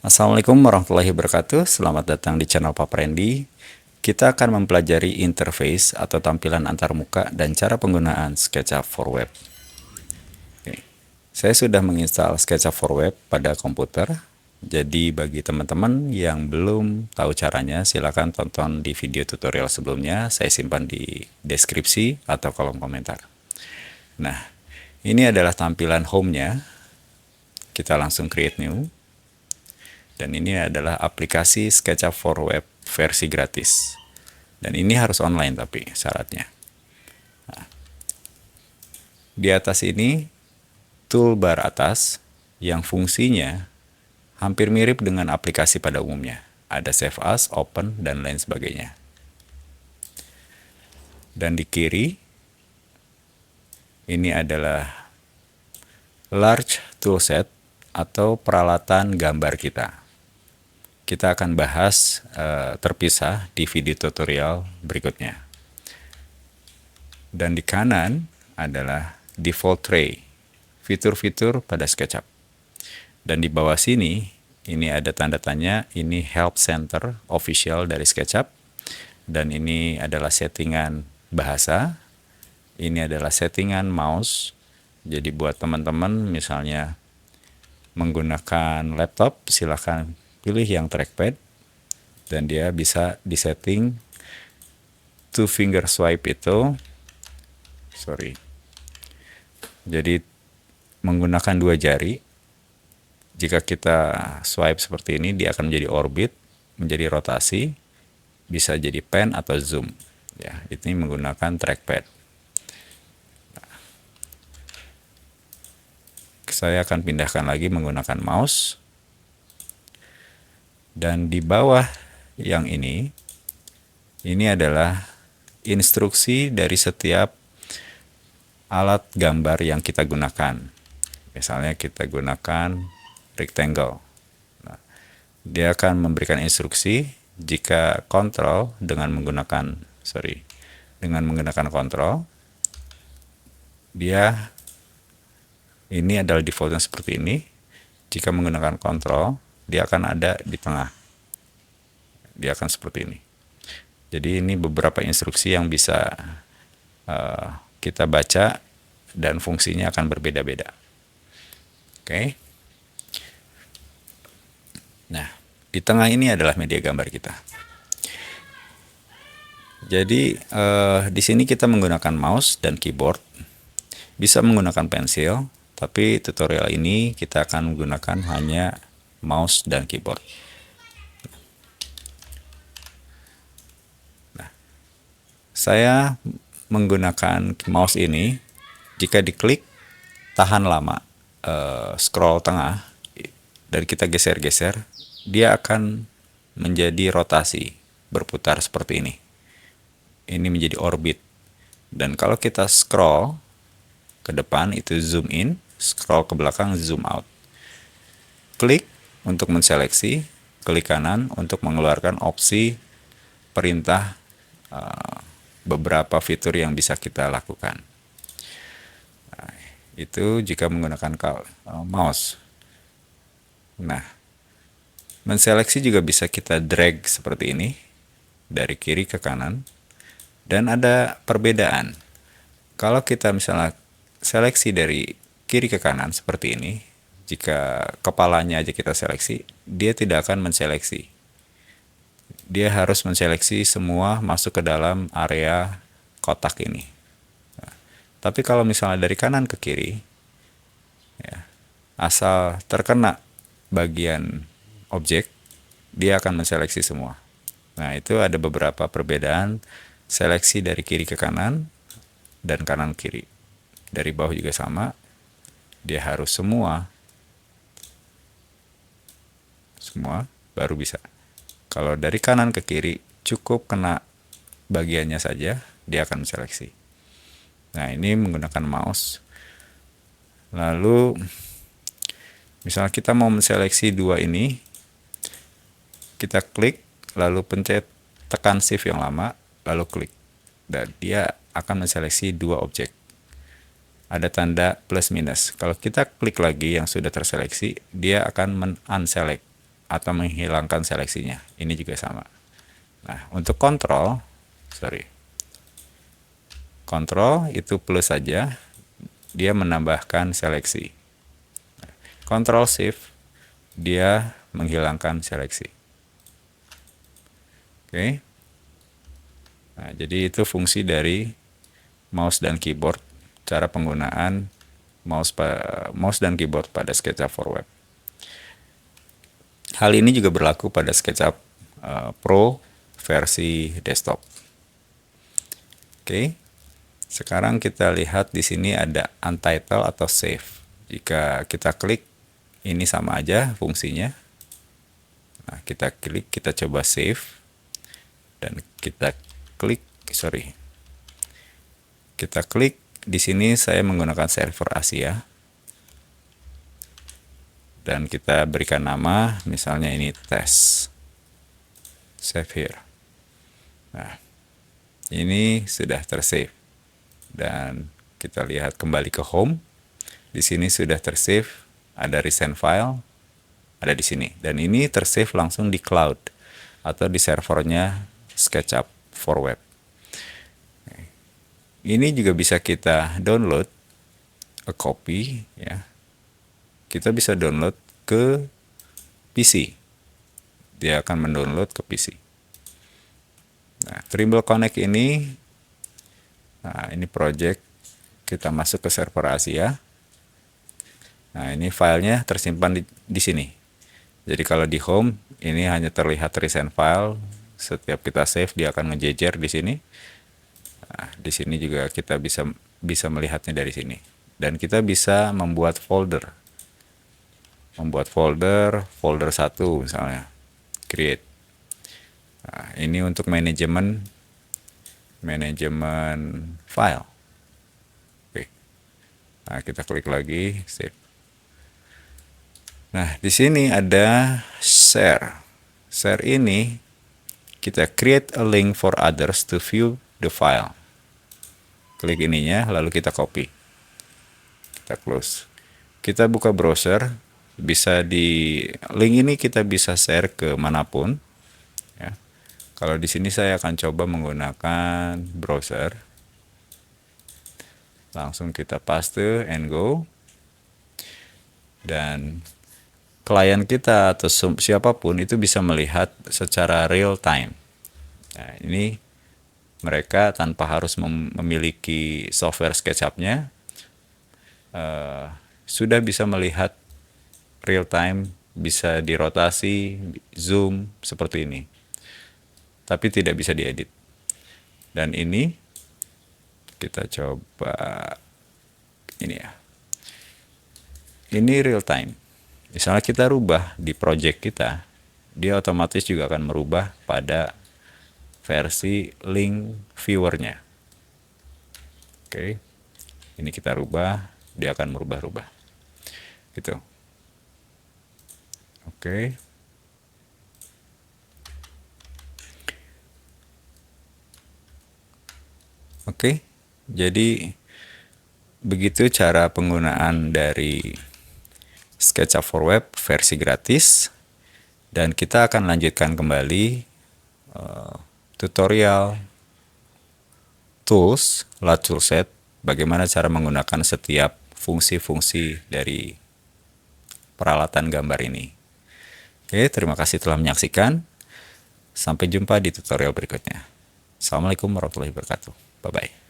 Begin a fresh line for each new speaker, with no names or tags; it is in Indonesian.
Assalamualaikum warahmatullahi wabarakatuh. Selamat datang di channel Pak Randy. Kita akan mempelajari interface atau tampilan antarmuka dan cara penggunaan SketchUp for Web. Oke. Saya sudah menginstal SketchUp for Web pada komputer. Jadi bagi teman-teman yang belum tahu caranya, silakan tonton di video tutorial sebelumnya. Saya simpan di deskripsi atau kolom komentar. Nah, ini adalah tampilan home-nya. Kita langsung create new. Dan ini adalah aplikasi SketchUp for Web versi gratis. Dan ini harus online tapi syaratnya. Nah, di atas ini toolbar atas yang fungsinya hampir mirip dengan aplikasi pada umumnya. Ada Save As, Open, dan lain sebagainya. Dan di kiri ini adalah Large Toolset atau peralatan gambar kita. Kita akan bahas terpisah di video tutorial berikutnya. Dan di kanan adalah default tray, fitur-fitur pada SketchUp. Dan di bawah sini, ini ada tanda tanya, ini Help Center official dari SketchUp. Dan ini adalah settingan bahasa, ini adalah settingan mouse. Jadi buat teman-teman misalnya menggunakan laptop, silakan pilih yang trackpad dan dia bisa disetting two finger swipe itu, jadi menggunakan dua jari. Jika kita swipe seperti ini, dia akan menjadi orbit, menjadi rotasi, bisa jadi pan atau zoom. Ya, ini menggunakan trackpad. Saya akan pindahkan lagi menggunakan mouse. Dan di bawah yang ini adalah instruksi dari setiap alat gambar yang kita gunakan. Misalnya kita gunakan rectangle. Nah, dia akan memberikan instruksi jika kontrol dengan menggunakan kontrol, dia ini adalah defaultnya seperti ini. Jika menggunakan kontrol, dia akan ada di tengah. Dia akan seperti ini. Jadi ini beberapa instruksi yang bisa kita baca dan fungsinya akan berbeda-beda. Oke. Nah, di tengah ini adalah media gambar kita. Jadi di sini kita menggunakan mouse dan keyboard. Bisa menggunakan pensil, tapi tutorial ini kita akan menggunakan hanya mouse dan keyboard. Nah, saya menggunakan mouse ini. Jika diklik, tahan lama, scroll tengah, dan kita geser-geser, dia akan menjadi rotasi, berputar seperti ini. Ini menjadi orbit. Dan kalau kita scroll ke depan, itu zoom in, scroll ke belakang, zoom out. Klik untuk menseleksi, klik kanan untuk mengeluarkan opsi perintah beberapa fitur yang bisa kita lakukan. Nah, itu jika menggunakan mouse. Nah, menseleksi juga bisa kita drag seperti ini dari kiri ke kanan. Dan ada perbedaan. Kalau kita misalnya seleksi dari kiri ke kanan seperti ini, jika kepalanya aja kita seleksi, dia tidak akan menseleksi. Dia harus menseleksi semua masuk ke dalam area kotak ini. Nah, tapi kalau misalnya dari kanan ke kiri, ya, asal terkena bagian objek, dia akan menseleksi semua. Nah, itu ada beberapa perbedaan seleksi dari kiri ke kanan dan kanan kiri. Dari bawah juga sama, dia harus semua baru bisa. Kalau dari kanan ke kiri, cukup kena bagiannya saja, dia akan seleksi. Nah, ini menggunakan mouse. Lalu, misalnya kita mau menseleksi dua ini, kita klik, lalu pencet tekan shift yang lama, lalu klik. Dan dia akan menseleksi dua objek. Ada tanda plus minus. Kalau kita klik lagi yang sudah terseleksi, dia akan men-unselect atau menghilangkan seleksinya. Ini juga sama. Nah, untuk kontrol itu plus saja, dia menambahkan seleksi. Control Shift, dia menghilangkan seleksi. Oke. Nah, jadi itu fungsi dari mouse dan keyboard, cara penggunaan mouse dan keyboard pada SketchUp for Web. Hal ini juga berlaku pada SketchUp Pro versi desktop. Oke. Sekarang kita lihat di sini ada Untitled atau Save. Jika kita klik, ini sama aja fungsinya. Nah, kita klik, kita coba save, dan kita klik, di sini saya menggunakan server Asia, dan kita berikan nama, misalnya ini test, save here. Nah, ini sudah tersave, dan kita lihat kembali ke home. Di sini sudah tersave, ada recent file, ada di sini, dan ini tersave langsung di cloud atau di servernya SketchUp for Web. Ini juga bisa kita download a copy, ya. Kita bisa download ke PC. Dia akan mendownload ke PC. Nah, Trimble Connect ini, nah ini project, kita masuk ke server Asia. Nah, ini filenya tersimpan di sini. Jadi kalau di home, ini hanya terlihat recent file. Setiap kita save, dia akan ngejejer di sini. Nah, di sini juga kita bisa melihatnya dari sini. Dan kita bisa membuat folder. Folder 1 misalnya. Create. Nah, ini untuk manajemen file. Oke. Nah, kita klik lagi, save. Nah, di sini ada share. Share ini kita create a link for others to view the file. Klik ininya, lalu kita copy. Kita close. Kita buka browser, bisa di link ini kita bisa share ke manapun. Ya. Kalau di sini saya akan coba menggunakan browser. Langsung kita paste and go. Dan klien kita atau siapapun itu bisa melihat secara real time. Nah, ini mereka tanpa harus memiliki software SketchUp-nya, sudah bisa melihat real time, bisa dirotasi, zoom, seperti ini. Tapi tidak bisa diedit. Dan ini, kita coba, ini ya. Ini real time. Misalnya kita rubah di project kita, dia otomatis juga akan merubah pada versi link viewernya. Oke, ini kita rubah, dia akan merubah-rubah. Gitu. Oke. Oke, jadi begitu cara penggunaan dari SketchUp for Web versi gratis. Dan kita akan lanjutkan kembali tutorial tools, LUT toolset, bagaimana cara menggunakan setiap fungsi-fungsi dari peralatan gambar ini. Oke, terima kasih telah menyaksikan. Sampai jumpa di tutorial berikutnya. Assalamualaikum warahmatullahi wabarakatuh. Bye-bye.